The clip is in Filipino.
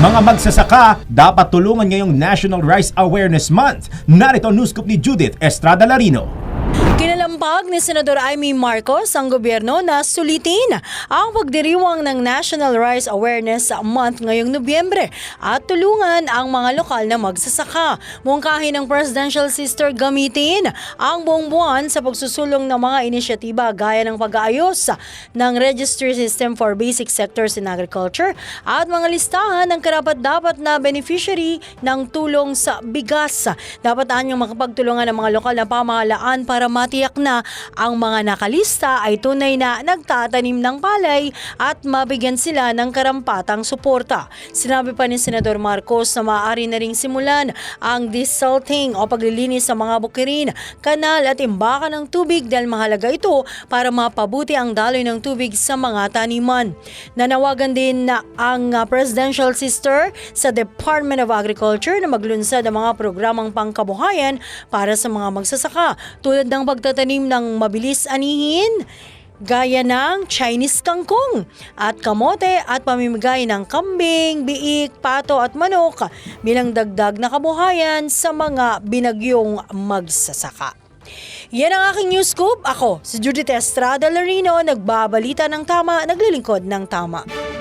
Mga magsasaka, dapat tulungan ngayong National Rice Awareness Month. Narito ang news scoop ni Judith Estrada Larino. Kinalampag ni Senador Amy Marcos ang gobyerno na sulitin ang pagdiriwang ng National Rice Awareness Month ngayong Nobyembre at tulungan ang mga lokal na magsasaka. Mungkahin ng Presidential Sister gamitin ang buong buwan sa pagsusulong ng mga inisyatiba gaya ng pag-aayos ng Registry System for Basic Sectors in Agriculture at mga listahan ng karapat-dapat na beneficiary ng tulong sa bigas. Dapat anyang makapagtulungan ng mga lokal na pamahalaan para matiyak na ang mga nakalista ay tunay na nagtatanim ng palay at mabigyan sila ng karampatang suporta. Sinabi pa ni Senador Marcos na maaari na ring simulan ang desalting o paglilinis sa mga bukirin, kanal at imbakan ng tubig dahil mahalaga ito para mapabuti ang daloy ng tubig sa mga taniman. Nanawagan din na ang Presidential Sister sa Department of Agriculture na maglunsad ng mga programang pangkabuhayan para sa mga magsasaka tulad ng pagtatanim ng mabilis anihin gaya ng Chinese kangkong at kamote at pamimigay ng kambing, biik, pato at manok bilang dagdag na kabuhayan sa mga binagyong magsasaka. Yan ang aking news scoop. Ako, si Judith Estrada Larino, nagbabalita ng tama, naglilingkod ng tama.